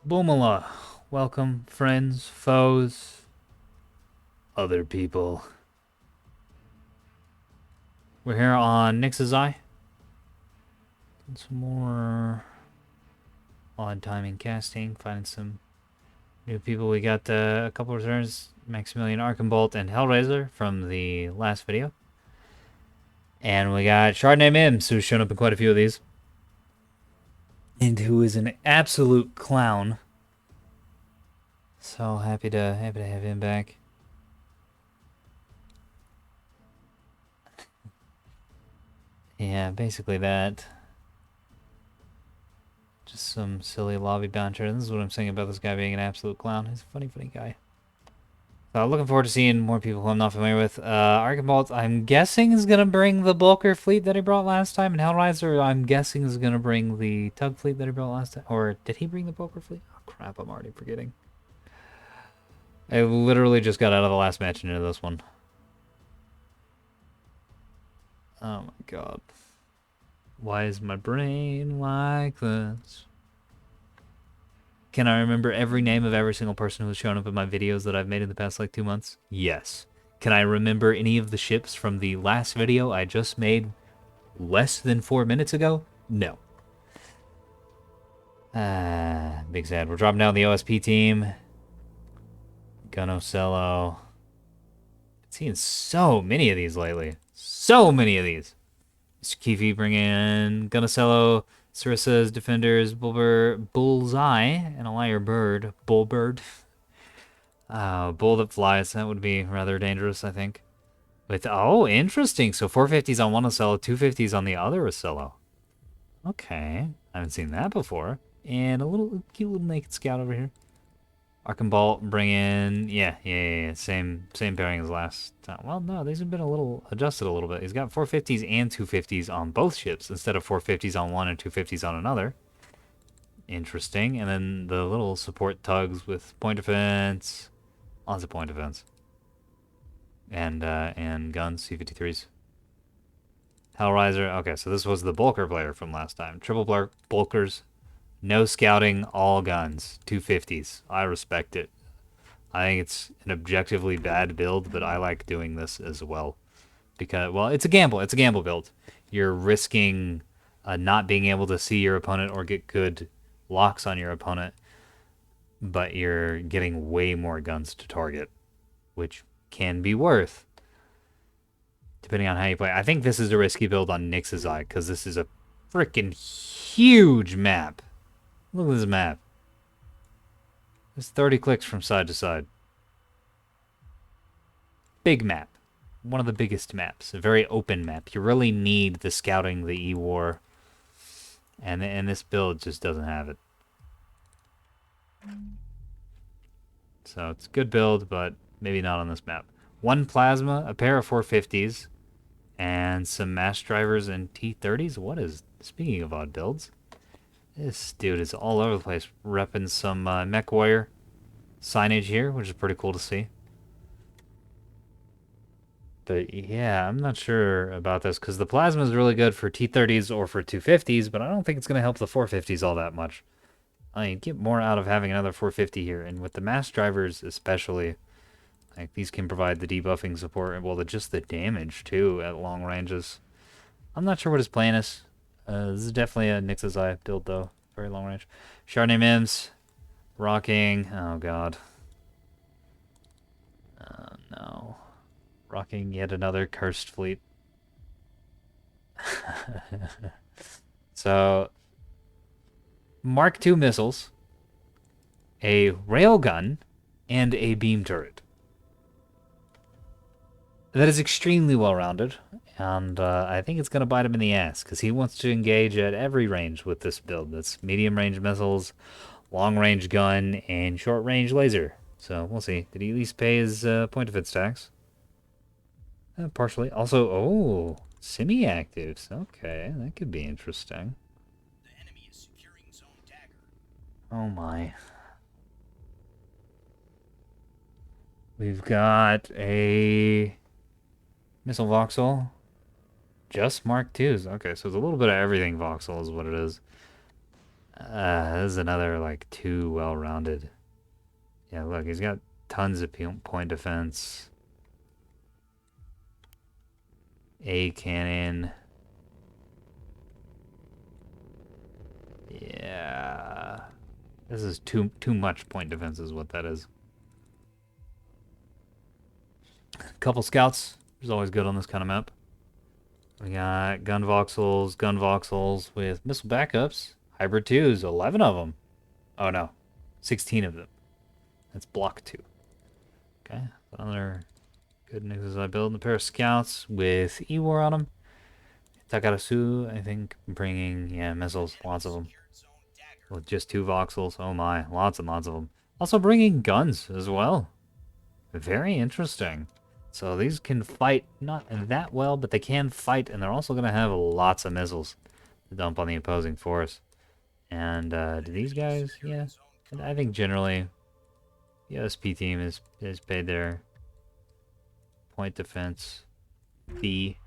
Boomala. Welcome, friends, foes, other people. We're here on Nyx's Eye. Some more odd timing casting, finding some new people. We got a couple returns, Maximilian Archambolt and Hellraiser from the last video. And we got Chardonnay Mims, who's shown up in quite a few of these. And who is an absolute clown. So happy to have him back. Yeah, basically that. Just some silly lobby bouncer. This is what I'm saying about this guy being an absolute clown. He's a funny, funny guy. So looking forward to seeing more people who I'm not familiar with. Archambault, I'm guessing, is going to bring the Bulker fleet that he brought last time. And Hellraiser, I'm guessing, is going to bring the Tug fleet that he brought last time. Or did he bring the Bulker fleet? Oh, crap, I'm already forgetting. I literally just got out of the last match into this one. Oh my god. Why is my brain like this? Can I remember every name of every single person who's shown up in my videos that I've made in the past, like, 2 months? Yes. Can I remember any of the ships from the last video I just made less than 4 minutes ago? No. Big sad. We're dropping down the OSP team. Gunocello. Seeing so many of these lately. So many of these. Mr. Kifi bring in Gunocello, Sarissa's Defenders, Bullseye, and a Liar Bird. Bullbird. Bull that flies. That would be rather dangerous, I think. With, oh, interesting. So 450s on one Ocello, 250s on the other Ocello. Okay. I haven't seen that before. And a little cute little naked scout over here. Archambault bring in, yeah. Same pairing as last time. Well, no, these have been a little adjusted a little bit. He's got 450s and 250s on both ships instead of 450s on one and 250s on another. Interesting. And then the little support tugs with point defense. Lots of point defense. And guns, C-53s. Hellraiser. Okay, so this was the Bulker player from last time. Triple Bulkers. No scouting, all guns. 250s. I respect it. I think it's an objectively bad build, but I like doing this as well. Because, well, it's a gamble. It's a gamble build. You're risking not being able to see your opponent or get good locks on your opponent, but you're getting way more guns to target, which can be worth, depending on how you play. I think this is a risky build on Nyx's Eye, because this is a freaking huge map. Look at this map. It's 30 clicks from side to side. Big map. One of the biggest maps. A very open map. You really need the scouting, the E-War. And this build just doesn't have it. So it's a good build, but maybe not on this map. One plasma, a pair of 450s, and some mass drivers and T30s. What is... Speaking of odd builds... This dude is all over the place, repping some mech warrior signage here, which is pretty cool to see. But yeah, I'm not sure about this, because the plasma is really good for T30s or for 250s, but I don't think it's going to help the 450s all that much. I mean, get more out of having another 450 here, and with the mass drivers especially, like, these can provide the debuffing support, well, just the damage, too, at long ranges. I'm not sure what his plan is. This is definitely a Nyx's Eye build, though. Very long range. Chardonnay Mims. Rocking. Oh, God. Oh, no. Rocking yet another cursed fleet. So, Mark II missiles, a railgun, and a beam turret. That is extremely well-rounded, and I think it's going to bite him in the ass, because he wants to engage at every range with this build. That's medium-range missiles, long-range gun, and short-range laser. So, we'll see. Did he at least pay his point defense tax? Partially. Also, oh, semi-actives. Okay, that could be interesting. The enemy is securing zone dagger. Oh, my. We've got a... Missile Voxel. Just Mark IIs. Okay, so it's a little bit of everything Voxel is what it is. This is another, like, too well-rounded. Yeah, look, he's got tons of point defense. A cannon. Yeah. This is too much point defense is what that is. Couple scouts is always good on this kind of map. We got gun voxels with missile backups. Hybrid 2s, 11 of them. Oh no, 16 of them. That's block 2. Okay, another good news is I build a pair of scouts with E-War on them. Takarasu, I think, bringing, yeah, missiles, lots of them. With just 2 voxels, oh my, lots and lots of them. Also bringing guns as well. Very interesting. So these can fight, not that well, but they can fight, and they're also going to have lots of missiles to dump on the opposing force. And do these guys, yeah, I think generally the OSP team is paid their point defense fee.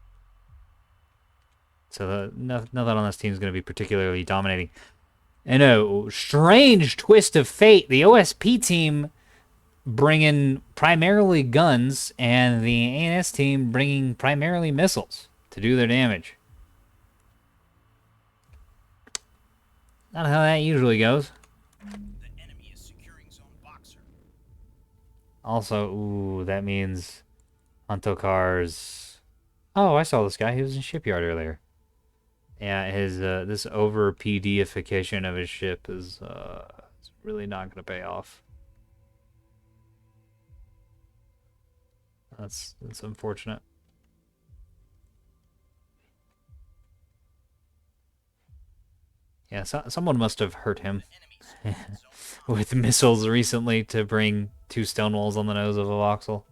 So nothing on this team is going to be particularly dominating. And a strange twist of fate, the OSP team bringing primarily guns, and the ANS team bringing primarily missiles to do their damage. Not how that usually goes. The enemy is securing zone boxer. Also, ooh, that means Hunto cars. Oh, I saw this guy. He was in shipyard earlier. Yeah, his this over PDification of his ship is it's really not going to pay off. That's unfortunate. Yeah, someone must have hurt him with missiles recently to bring 2 stone walls on the nose of a voxel.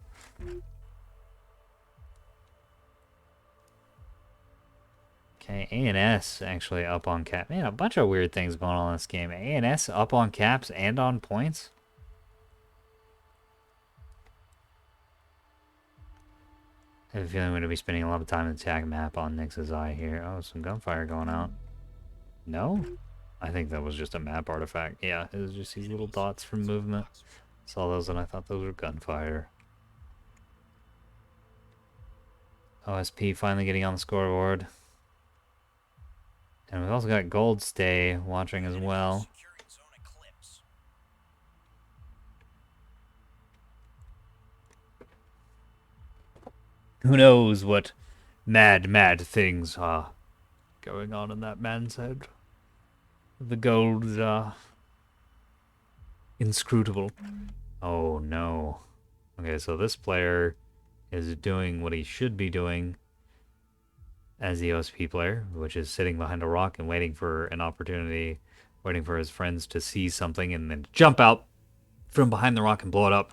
Okay, ANS actually up on cap. Man, a bunch of weird things going on in this game. ANS up on caps and on points. I have a feeling I'm going to be spending a lot of time in the tag map on Nyx's Eye here. Oh, some gunfire going out. No? I think that was just a map artifact. Yeah, it was just these little dots from movement. Saw those and I thought those were gunfire. OSP finally getting on the scoreboard. And we've also got Gold Stay watching as well. Who knows what mad things are going on in that man's head. The gold's inscrutable. Oh no. Okay, so this player is doing what he should be doing as the OSP player, which is sitting behind a rock and waiting for an opportunity, waiting for his friends to see something and then jump out from behind the rock and blow it up.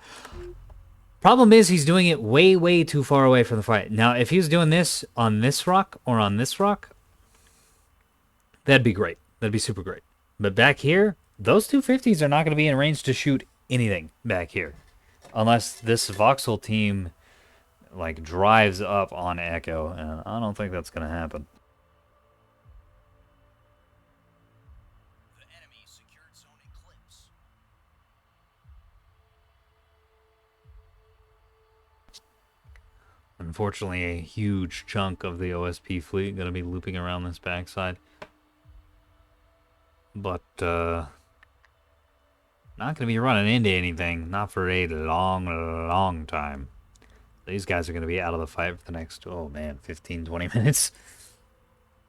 Problem is, he's doing it way too far away from the fight. Now, if he was doing this on this rock or on this rock, that'd be great. That'd be super great. But back here, those 250s are not going to be in range to shoot anything back here. Unless this voxel team, like, drives up on Echo, and I don't think that's going to happen. The enemy secured zone eclipse. Unfortunately, a huge chunk of the OSP fleet going to be looping around this backside. But, not going to be running into anything. Not for a long time. These guys are going to be out of the fight for the next, oh man, 15, 20 minutes.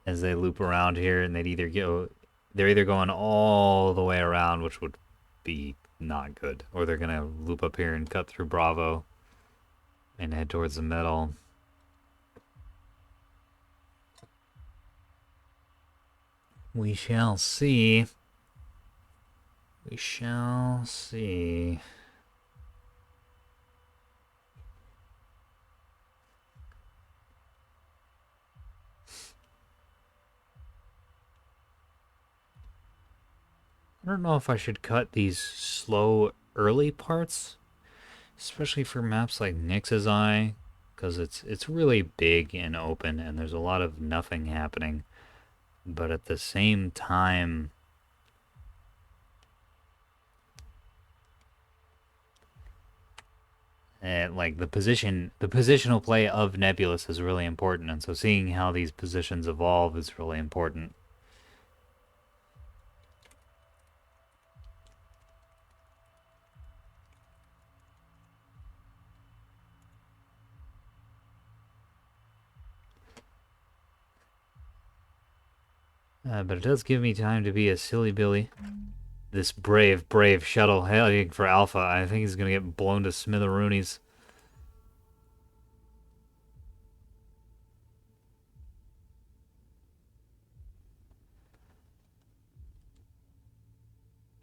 As they loop around here, and they're either going all the way around, which would be not good, or they're going to loop up here and cut through Bravo and head towards the middle. We shall see. We shall see. I don't know if I should cut these slow early parts, especially for maps like Nyx's Eye, because it's really big and open, and there's a lot of nothing happening. But at the same time, Like the positional play of Nebulous is really important, and so seeing how these positions evolve is really important. But it does give me time to be a silly Billy. This brave, brave shuttle heading for Alpha. I think he's gonna get blown to smitheroonies.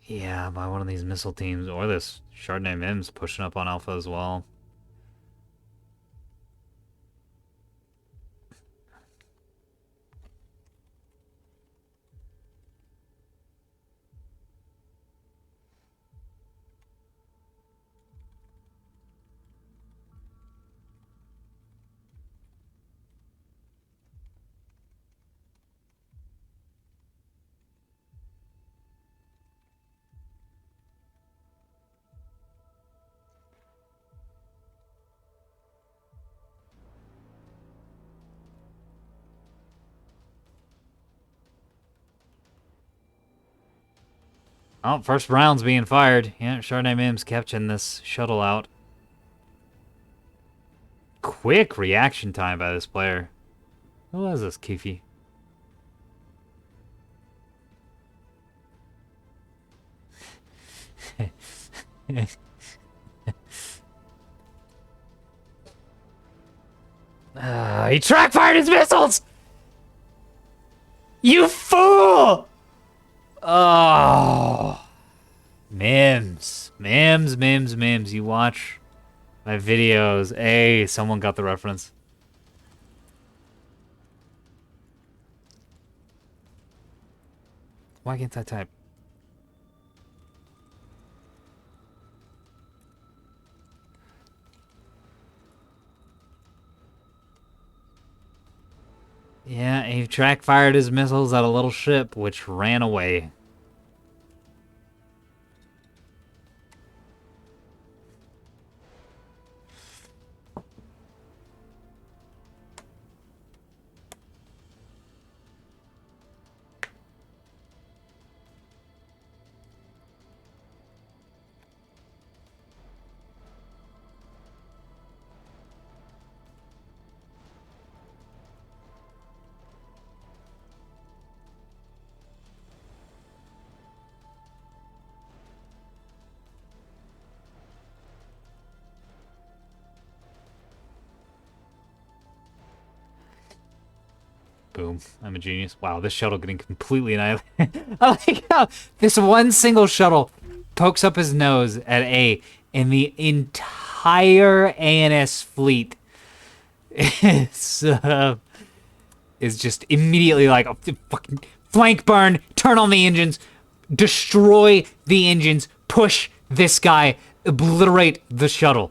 Yeah, by one of these missile teams, or this Chardonnay Mims pushing up on Alpha as well. Oh, first round's being fired. Yeah, Chardonnay Mims catching this shuttle out. Quick reaction time by this player. Who was this, Kifi? He track fired his missiles! You fool! Oh. Mims. Mims, Mims, Mims. You watch my videos. Hey, someone got the reference. Why can't I type? Yeah, he track fired his missiles at a little ship, which ran away. Boom. I'm a genius. Wow, this shuttle getting completely annihilated. I like how this one single shuttle pokes up his nose at A, and the entire ANS fleet is, uh, is just immediately like, oh, fucking flank burn, turn on the engines, destroy the engines, push this guy, obliterate the shuttle.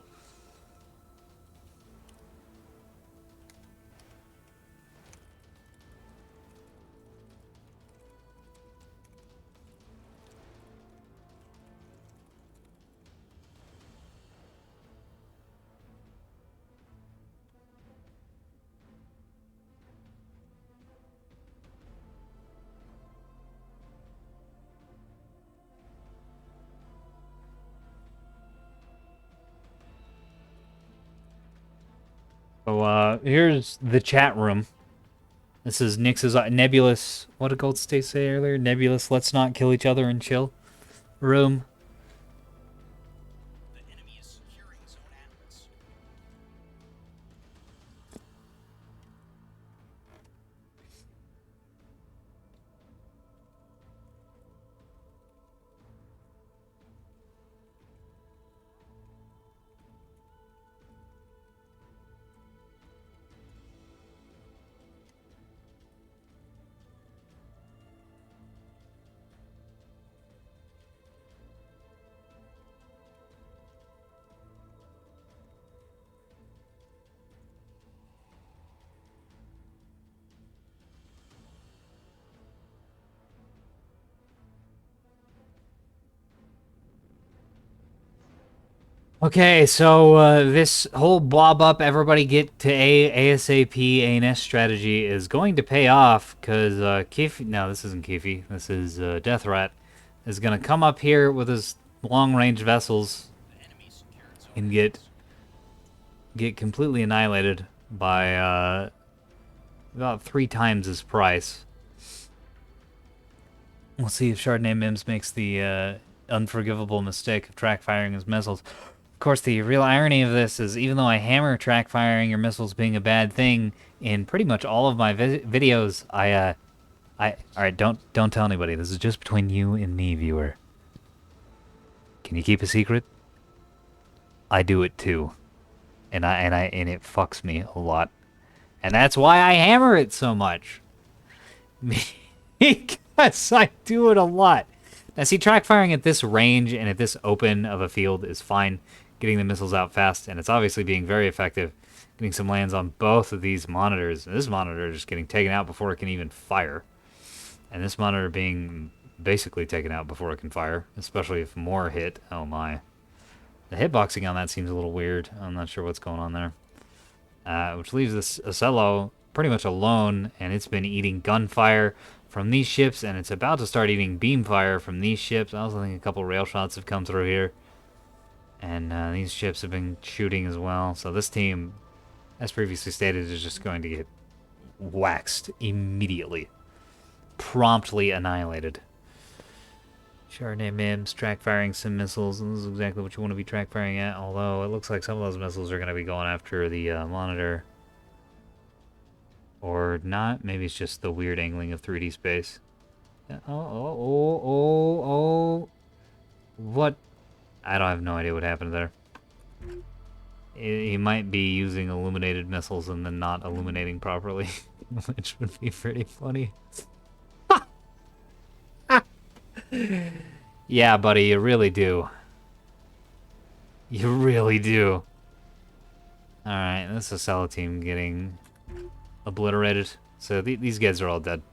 So, here's the chat room. This is Nix's Nebulous. What did Gold State say earlier? Nebulous, let's not kill each other and chill. Room. The enemy is securing Zone Atlas. Okay, so this whole blob up, everybody get to ASAP ANS strategy is going to pay off because Kifi, no, this isn't Kifi, this is Death Rat, is going to come up here with his long range vessels The enemy secured zone and Atlas. get completely annihilated by about 3 times his price. We'll see if Chardonnay Mims makes the unforgivable mistake of track firing his missiles. Of course, the real irony of this is even though I hammer track firing your missiles being a bad thing in pretty much all of my videos, all right, don't tell anybody. This is just between you and me, viewer. Can you keep a secret? I do it too, and it fucks me a lot, and that's why I hammer it so much. Because I do it a lot. Now, see, track firing at this range and at this open of a field is fine. Getting the missiles out fast, and it's obviously being very effective. Getting some lands on both of these monitors. And this monitor is just getting taken out before it can even fire. And this monitor being basically taken out before it can fire, especially if more hit. Oh my. The hitboxing on that seems a little weird. I'm not sure what's going on there. Which leaves this Ocello pretty much alone, and it's been eating gunfire from these ships, and it's about to start eating beam fire from these ships. I also think a couple rail shots have come through here, and these ships have been shooting as well. So this team, as previously stated, is just going to get waxed immediately, promptly annihilated. Chardonnay Mims track firing some missiles, and this is exactly what you want to be track firing at, although it looks like some of those missiles are going to be going after the monitor. Or not. Maybe it's just the weird angling of 3D space. Oh. What? I don't have no idea what happened there. He might be using illuminated missiles and then not illuminating properly, which would be pretty funny. Yeah, buddy, you really do. You really do. Alright, this is Cell team getting obliterated. So these guys are all dead.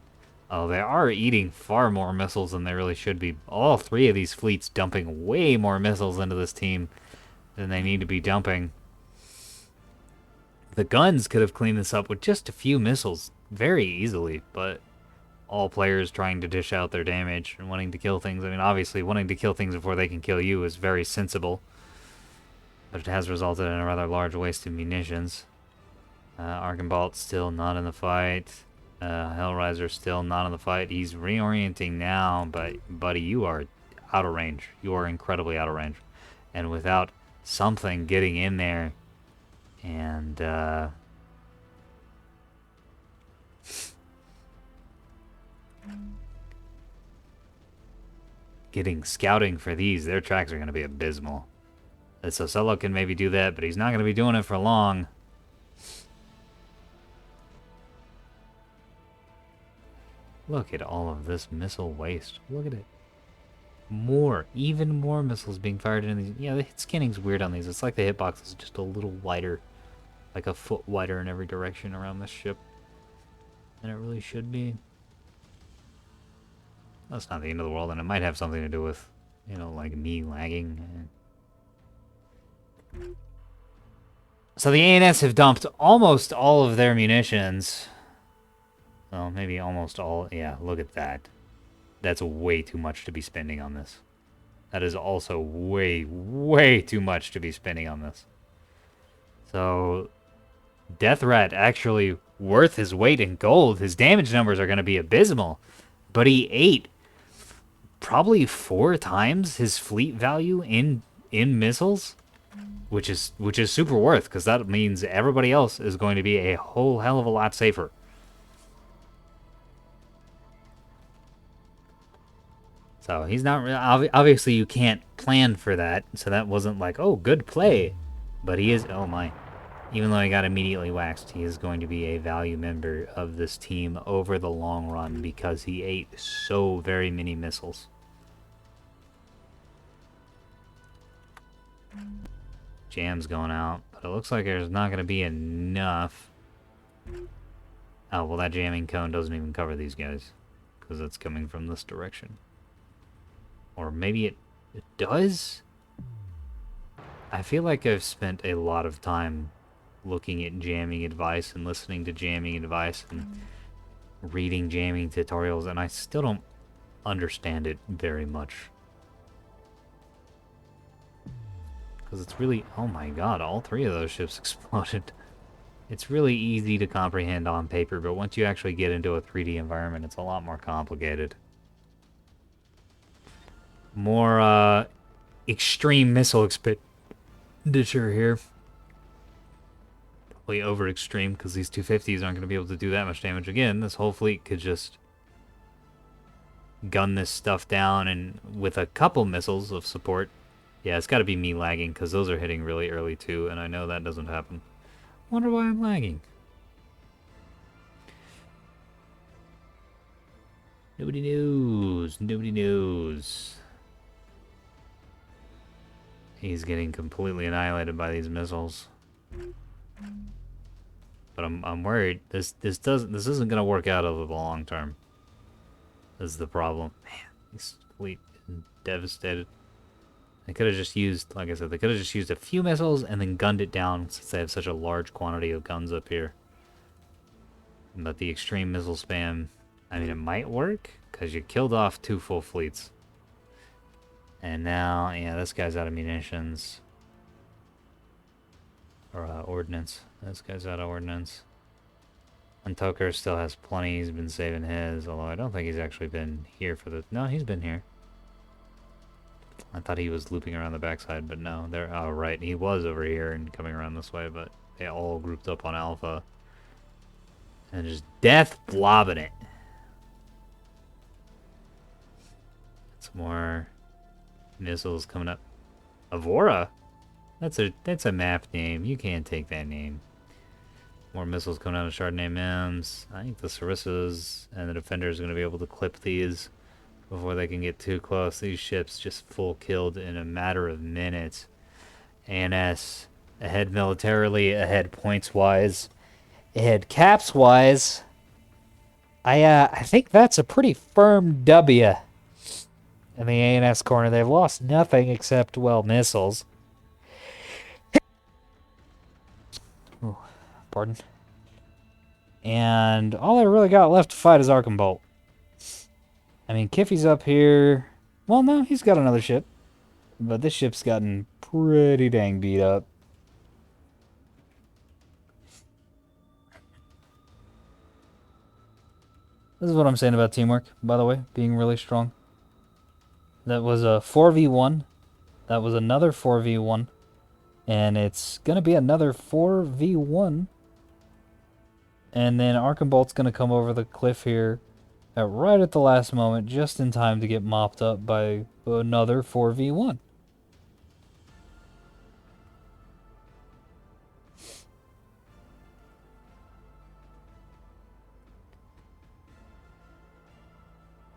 Oh, they are eating far more missiles than they really should be. All 3 of these fleets dumping way more missiles into this team than they need to be dumping. The guns could have cleaned this up with just a few missiles very easily, but all players trying to dish out their damage and wanting to kill things. I mean, obviously, wanting to kill things before they can kill you is very sensible, but it has resulted in a rather large waste of munitions. Archambault still not in the fight. Hellraiser still not in the fight. He's reorienting now, but buddy, you are out of range. You are incredibly out of range. And without something getting in there and getting scouting for these, their tracks are going to be abysmal. So Solo can maybe do that, but he's not going to be doing it for long. Look at all of this missile waste. Look at it. More, even more missiles being fired in these. Yeah, the hit skinning's weird on these. It's like the hitbox is just a little wider, like a foot wider in every direction around this ship than it really should be. That's not the end of the world, and it might have something to do with, you know, like me lagging. So the ANS have dumped almost all of their munitions. Well, maybe almost all. Yeah, look at that. That's way too much to be spending on this. That is also way too much to be spending on this. So, Death Rat actually worth his weight in gold. His damage numbers are going to be abysmal. But he ate probably 4 times his fleet value in missiles, which is super worth, because that means everybody else is going to be a whole hell of a lot safer. So he's not obviously you can't plan for that, so that wasn't like, oh, good play. But he is, oh my, even though he got immediately waxed, he is going to be a value member of this team over the long run because he ate so very many missiles. Jam's going out, but it looks like there's not going to be enough. Oh, well, that jamming cone doesn't even cover these guys because it's coming from this direction. Or maybe it does? I feel like I've spent a lot of time looking at jamming advice and listening to jamming advice and reading jamming tutorials, and I still don't understand it very much. Because it's really... Oh my god, all three of those ships exploded. It's really easy to comprehend on paper, but once you actually get into a 3D environment, it's a lot more complicated. More, extreme missile expenditure here. Probably over extreme, because these 250s aren't going to be able to do that much damage again. This whole fleet could just gun this stuff down, and with a couple missiles of support... Yeah, it's got to be me lagging, because those are hitting really early too, and I know that doesn't happen. Wonder why I'm lagging. Nobody knows. Nobody knows. He's getting completely annihilated by these missiles. But I'm worried. This isn't gonna work out over the long term. This is the problem. Man, this fleet is devastated. They could have just used, like I said, they could have just used a few missiles and then gunned it down since they have such a large quantity of guns up here. But the extreme missile spam, I mean, it might work because you killed off 2 full fleets. And now, yeah, this guy's out of munitions. Or ordnance. This guy's out of ordnance. And Toker still has plenty. He's been saving his, although I don't think he's actually been here for the... No, he's been here. I thought he was looping around the backside, but no. They're... Oh, right. He was over here and coming around this way, but they all grouped up on Alpha. And just death blobbing it. Some more missiles coming up. Avora? That's a map name. You can't take that name. More missiles coming out of Chardonnay Mims. I think the Sarissas and the Defenders are going to be able to clip these before they can get too close. These ships just full killed in a matter of minutes. ANS ahead militarily, ahead points-wise, ahead caps-wise. I think that's a pretty firm W in the ANS corner. They've lost nothing except, well, missiles. Ooh, pardon. And all I really got left to fight is Archambolt. I mean, Kiffy's up here. Well, no, he's got another ship. But this ship's gotten pretty dang beat up. This is what I'm saying about teamwork, by the way, being really strong. That was a 4v1. That was another 4v1. And it's going to be another 4v1. And then Archambolt's going to come over the cliff here right at the last moment, just in time to get mopped up by another 4v1.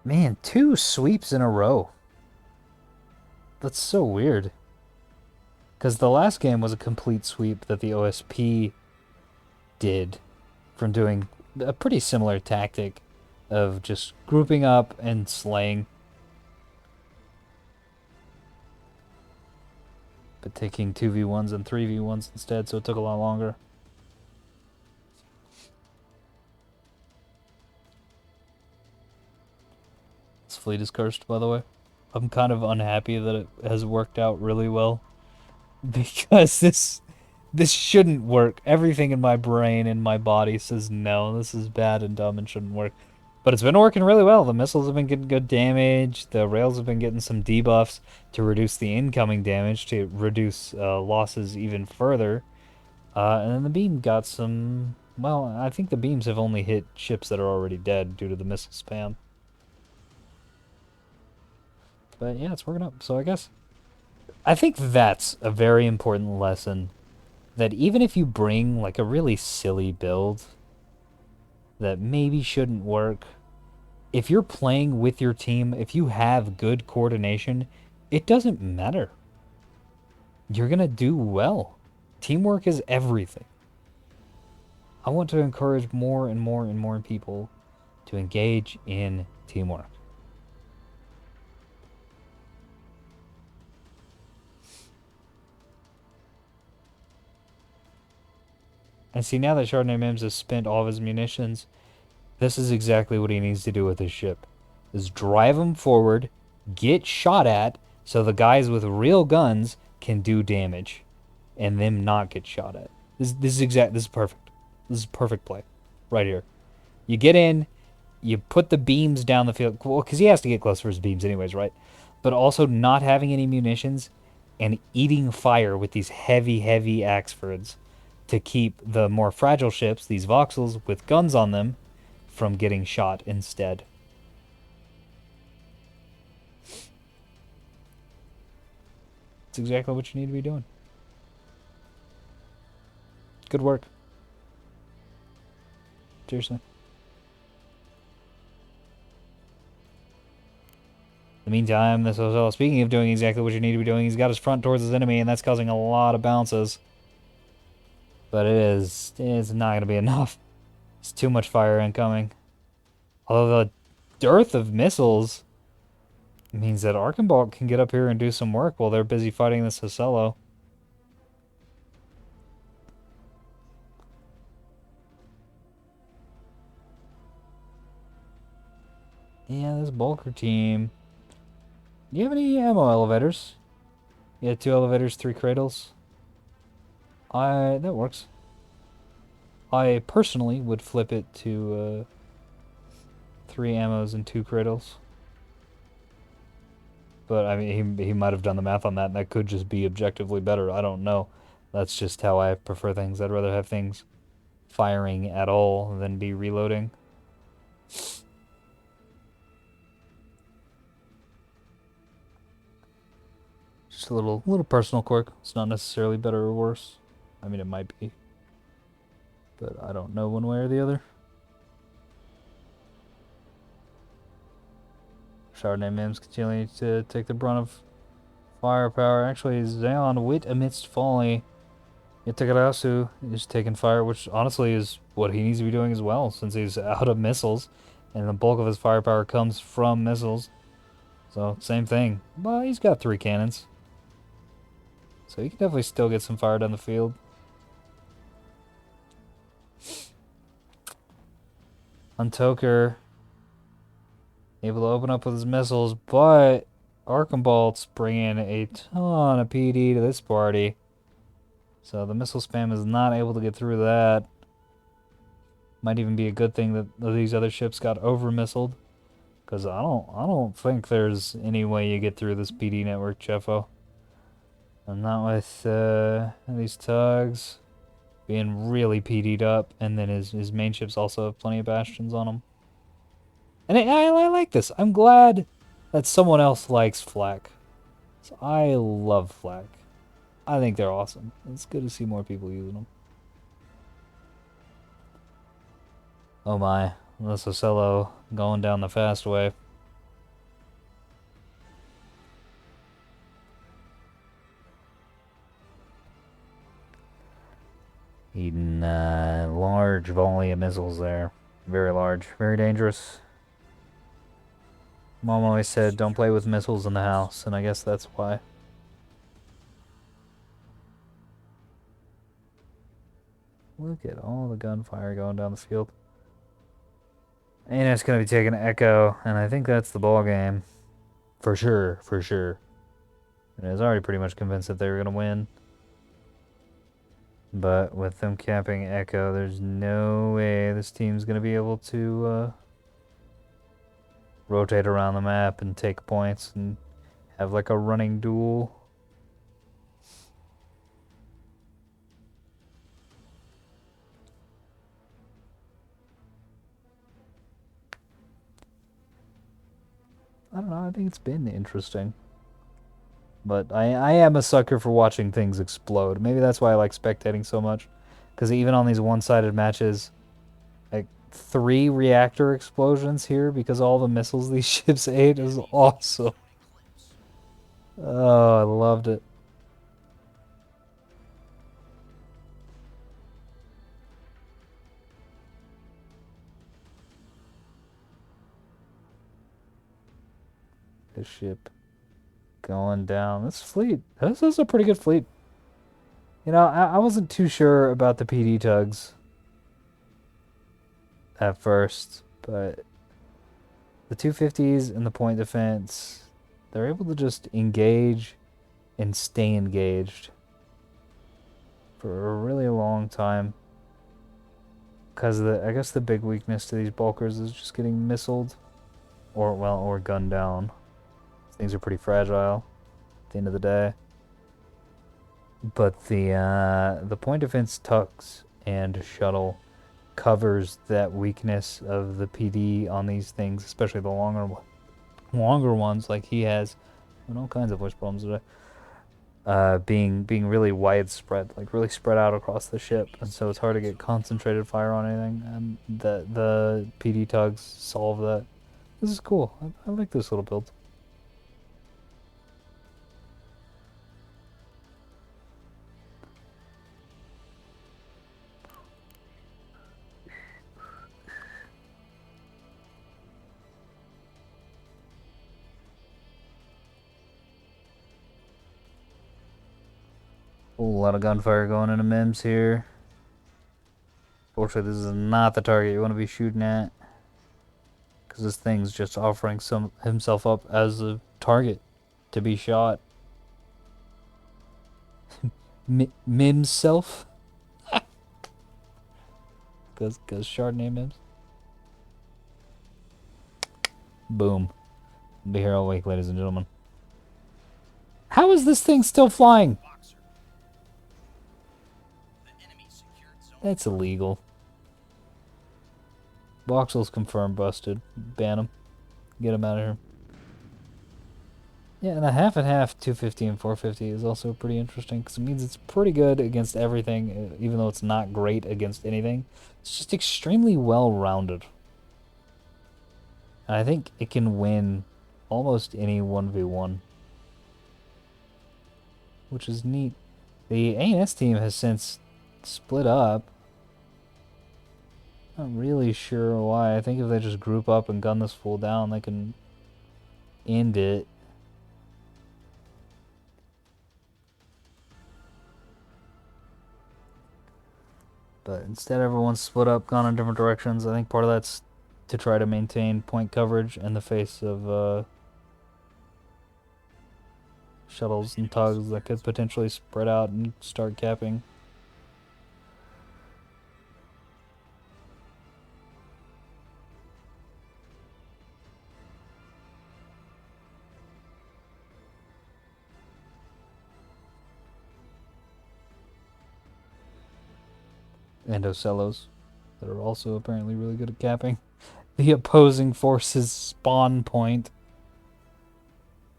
Man, 2 sweeps in a row. That's so weird. Because the last game was a complete sweep that the OSP did from doing a pretty similar tactic of just grouping up and slaying. But taking 2v1s and 3v1s instead, so it took a lot longer. This fleet is cursed, by the way. I'm kind of unhappy that it has worked out really well. Because this shouldn't work. Everything in my brain and my body says no, this is bad and dumb and shouldn't work. But it's been working really well. The missiles have been getting good damage. The rails have been getting some debuffs to reduce the incoming damage, to reduce losses even further. And then the beam got some... Well, I think the beams have only hit ships that are already dead due to the missile spam. But yeah, it's working up. So I think that's a very important lesson. That even if you bring like a really silly build that maybe shouldn't work, if you're playing with your team, if you have good coordination, it doesn't matter. You're gonna do well. Teamwork is everything. I want to encourage more and more and more people to engage in teamwork. And see, now that Chardonnay Mims has spent all of his munitions, this is exactly what he needs to do with his ship. Is drive him forward, get shot at, so the guys with real guns can do damage, and them not get shot at. This is perfect. This is perfect play, right here. You get in, you put the beams down the field, well, because he has to get close for his beams anyways, right? But also not having any munitions and eating fire with these heavy Axfords to keep the more fragile ships, these voxels with guns on them, from getting shot instead. It's exactly what you need to be doing. Good work. Seriously. In the meantime, this was speaking of doing exactly what you need to be doing, he's got his front towards his enemy, and that's causing a lot of bounces. But it's not going to be enough. It's too much fire incoming. Although the dearth of missiles means that Archambault can get up here and do some work while they're busy fighting this Hacello. Yeah, this Bulker team. Do you have any ammo elevators? Yeah, 2 elevators, 3 cradles. That works. I personally would flip it to 3 ammos and 2 cradles. But I mean, he might have done the math on that, and that could just be objectively better. I don't know. That's just how I prefer things. I'd rather have things firing at all than be reloading. Just a little personal quirk. It's not necessarily better or worse. I mean, it might be, but I don't know one way or the other. Chardonnay Mims continuing to take the brunt of firepower. Actually, Xeon wit amidst folly. Itakarasu is taking fire, which honestly is what he needs to be doing as well, since he's out of missiles, and the bulk of his firepower comes from missiles. So, same thing. Well, he's got 3 cannons. So he can definitely still get some fire down the field. Untoker able to open up with his missiles, but Archambault's bringing a ton of PD to this party. So the missile spam is not able to get through that. Might even be a good thing that these other ships got over-missiled. Because I don't think there's any way you get through this PD network, Cheffo. And not with these tugs being really PD'd up, and then his main ships also have plenty of bastions on them. And I like this. I'm glad that someone else likes flak. So I love flak. I think they're awesome. It's good to see more people using them. Oh my, this Ocello going down the fast way. Eating large volley of missiles there. Very large, very dangerous. Mom always said, don't play with missiles in the house, and I guess that's why. Look at all the gunfire going down the field. And it's going to be taking Echo, and I think that's the ball game. For sure, for sure. And I was already pretty much convinced that they were going to win. But with them capping Echo, there's no way this team's going to be able to rotate around the map and take points and have like a running duel. I don't know, I think it's been interesting. But I am a sucker for watching things explode. Maybe that's why I like spectating so much. Because even on these one-sided matches, like 3 reactor explosions here because all the missiles these ships ate is awesome. Oh, I loved it. This ship going down. This fleet. This is a pretty good fleet. You know, I wasn't too sure about the PD tugs at first, but the 250s and the point defense, they're able to just engage and stay engaged for a really long time. Because I guess the big weakness to these bulkers is just getting missiled or gunned down. Things are pretty fragile at the end of the day. But the point defense tugs and shuttle covers that weakness of the PD on these things, especially the longer ones like he has, and all kinds of voice problems today. Being really widespread, like really spread out across the ship, and so it's hard to get concentrated fire on anything. And the PD tugs solve that. This is cool. I like this little build. A lot of gunfire going into Mims here. Fortunately, this is not the target you want to be shooting at, because this thing's just offering himself up as a target to be shot. Mims self, because Chardonnay Mims. Boom. Be here all week, ladies and gentlemen. How is this thing still flying? Boxer. The enemy secured zone. That's illegal. Voxel's confirmed busted. Ban him. Get him out of here. Yeah, and a half and half 250 and 450 is also pretty interesting because it means it's pretty good against everything, even though it's not great against anything. It's just extremely well rounded. And I think it can win almost any 1v1, which is neat. The A&S team has since split up. Not really sure why. I think if they just group up and gun this fool down, they can end it. But instead, everyone's split up, gone in different directions. I think part of that's to try to maintain point coverage in the face of shuttles and tugs that could potentially spread out and start capping. And Ocellos that are also apparently really good at capping the opposing force's spawn point.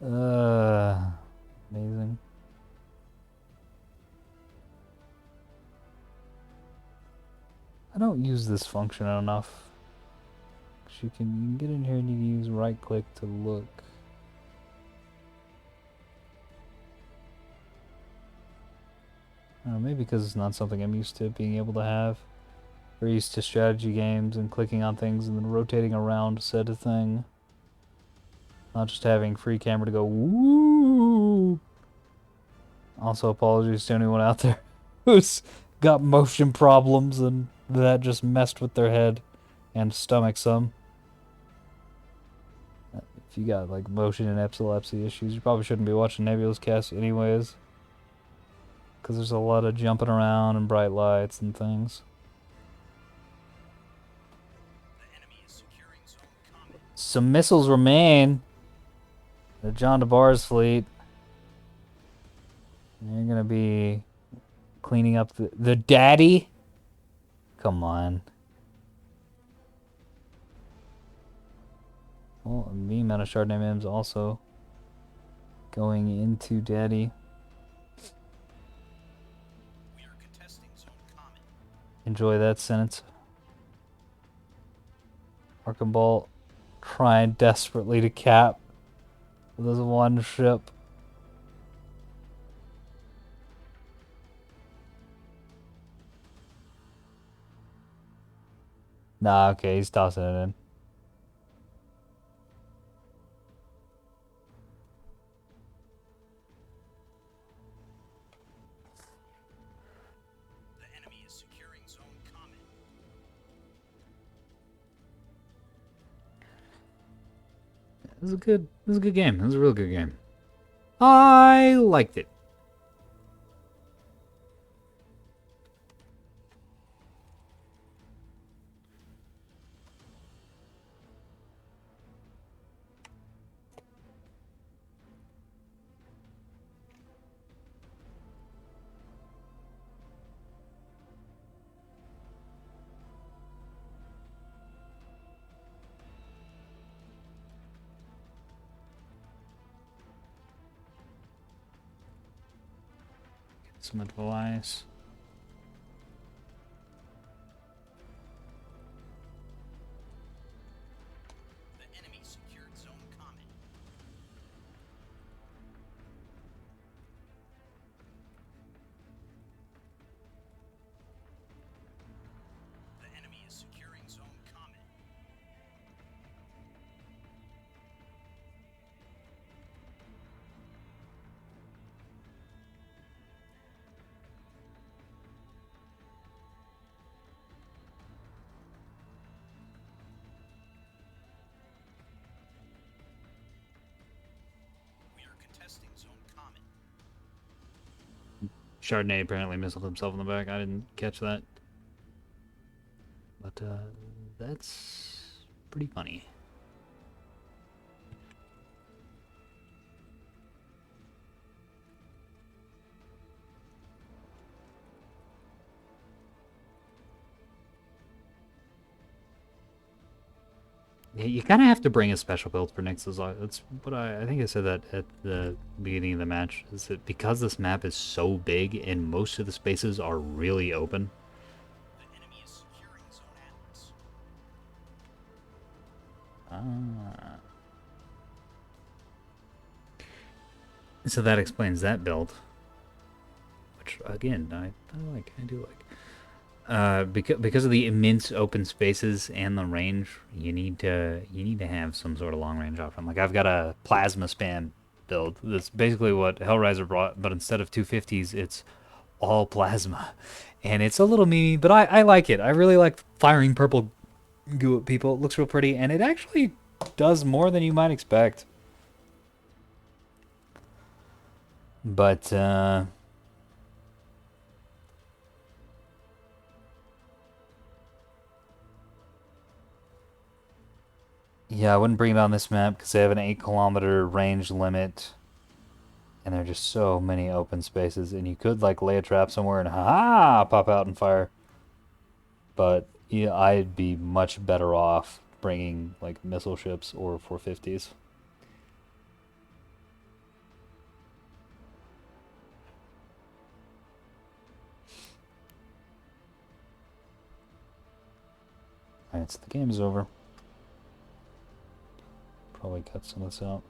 Amazing. I don't use this function enough. You can get in here and you can use right click to look. I don't know, maybe because it's not something I'm used to being able to have. We're used to strategy games and clicking on things and then rotating around said thing. Not just having free camera to go woo. Also, apologies to anyone out there who's got motion problems and that just messed with their head and stomach some. If you got like motion and epilepsy issues, you probably shouldn't be watching Nebulous cast anyways. Because there's a lot of jumping around and bright lights and things. The enemy is securing zone combat. Some missiles remain. The John DeBar's fleet. They're gonna be cleaning up the daddy. Come on. Well, the amount of Chardonnay Mims also going into daddy. We are contesting zone combat. Enjoy that sentence. Archambault trying desperately to cap with this one ship. Nah, okay, he's tossing it in. It was a good game. It was a real good game. I liked it. Some advice. The enemy secured zone common. The enemy is securing zone common. We are contesting zone common. Chardonnay apparently missiled himself in the back. I didn't catch that. But that's pretty funny. Yeah, you kind of have to bring a special build for Nyx's. That's what I think I said that at the beginning of the match. Is that because this map is so big and most of the spaces are really open. The enemy is securing zone atlas. Ah. So that explains that build. Which again, I like. I do like. Because of the immense open spaces and the range, you need to have some sort of long range option. Like I've got a plasma spam build. That's basically what Hellraiser brought, but instead of 250s, it's all plasma, and it's a little memey, but I like it. I really like firing purple goo at people. It looks real pretty, and it actually does more than you might expect. But yeah, I wouldn't bring it on this map because they have an 8 kilometer range limit. And there are just so many open spaces, and you could like lay a trap somewhere and ha pop out and fire. But yeah, I'd be much better off bringing like missile ships or 450s. Alright, so the game is over. Probably cut some of this out.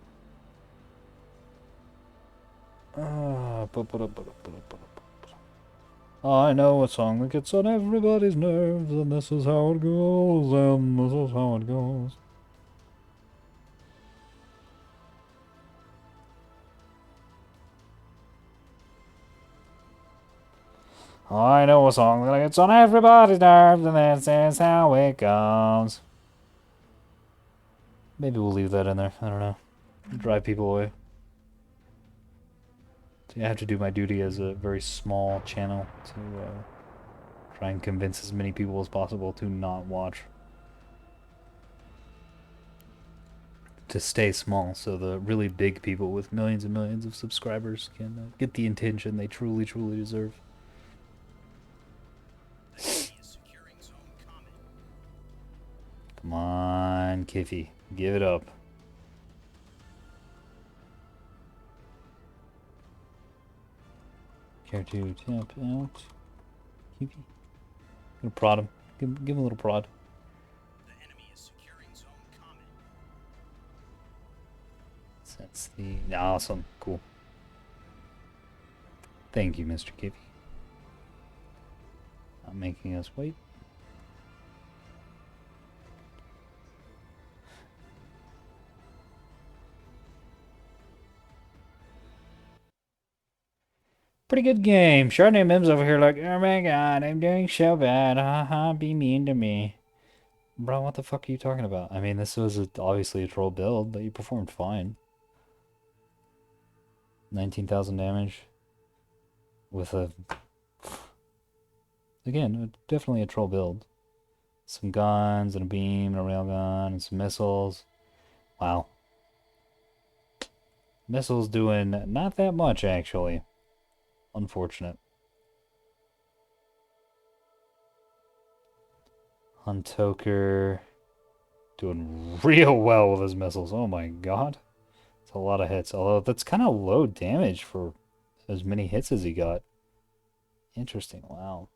I know a song that gets on everybody's nerves, and this is how it goes, and this is how it goes. I know a song that gets on everybody's nerves, and this is how it goes. Maybe we'll leave that in there. I don't know. Drive people away. I have to do my duty as a very small channel to try and convince as many people as possible to not watch. To stay small so the really big people with millions and millions of subscribers can get the attention they truly, truly deserve. The enemy is securing zone common. Come on, Kiffy. Give it up. Care to tap out? Kiffy. Gonna prod him. Give him a little prod. The enemy is securing zone common. That's the awesome. Cool. Thank you, Mr. Kiffy. Not making us wait. Pretty good game. Chardonnay Mims over here like, oh my god, I'm doing so bad. Haha, be mean to me. Bro, what the fuck are you talking about? I mean, this was obviously a troll build, but you performed fine. 19,000 damage with a... Again, definitely a troll build. Some guns and a beam and a railgun and some missiles. Wow. Missiles doing not that much, actually. Unfortunate. Huntoker doing real well with his missiles. Oh my god. It's a lot of hits. Although that's kind of low damage for as many hits as he got. Interesting. Wow.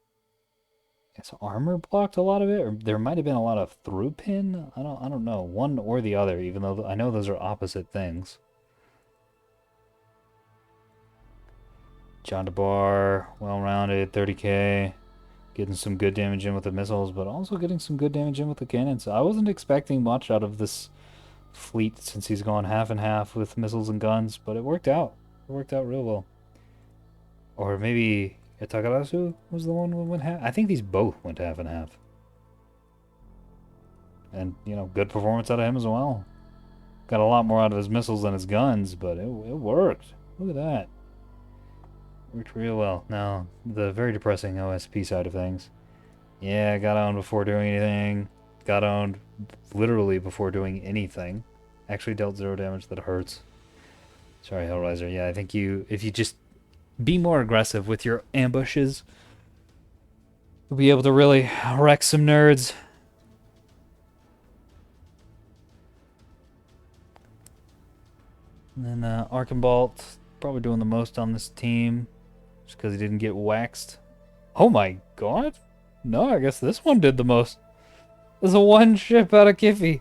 Guess armor blocked a lot of it, or there might have been a lot of through pin. I don't know. One or the other, even though I know those are opposite things. John DeBar, well-rounded, 30k. Getting some good damage in with the missiles, but also getting some good damage in with the cannons. I wasn't expecting much out of this fleet since he's gone half and half with missiles and guns, but it worked out. It worked out real well. Or maybe Takarasu was the one who went half. I think these both went half and half. And, you know, good performance out of him as well. Got a lot more out of his missiles than his guns, but it worked. Look at that. Worked real well. Now, the very depressing OSP side of things. Yeah, got owned before doing anything. Got owned literally before doing anything. Actually dealt 0 damage. That hurts. Sorry, Hellraiser. Yeah, I think if you just be more aggressive with your ambushes, you'll be able to really wreck some nerds. And then Archambault, probably doing the most on this team, just because he didn't get waxed. Oh my god! No, I guess this one did the most. There's a one ship out of Kiffy.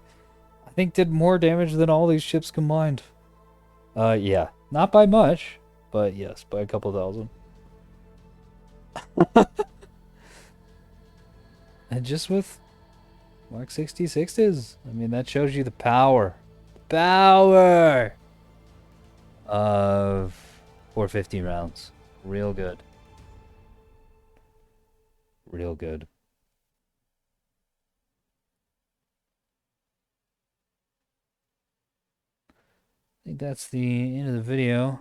I think did more damage than all these ships combined. Yeah. Not by much, but yes, by a couple thousand. And just with Mark 66s, I mean, that shows you the power. Power! Of 450 rounds. Real good. Real good. I think that's the end of the video.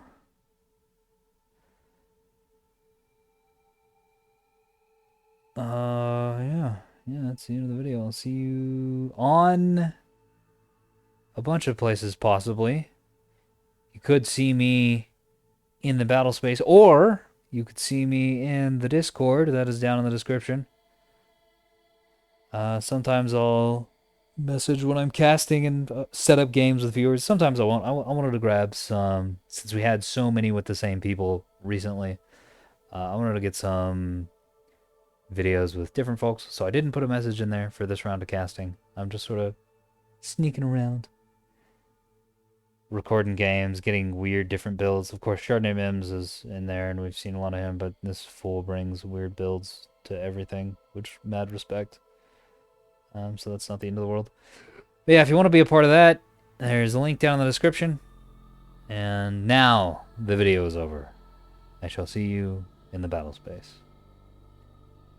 Yeah. Yeah, that's the end of the video. I'll see you on a bunch of places, possibly. You could see me in the battle space, or you could see me in the Discord. That is down in the description. Sometimes I'll message when I'm casting and set up games with viewers. Sometimes I won't. I wanted to grab some, since we had so many with the same people recently. I wanted to get some videos with different folks, so I didn't put a message in there for this round of casting. I'm just sort of sneaking around, recording games, getting weird different builds. Of course, Chardonnay Mims is in there, and we've seen a lot of him, but this fool brings weird builds to everything, which mad respect. So that's not the end of the world. But yeah, if you want to be a part of that, there's a link down in the description. And now the video is over. I shall see you in the battle space.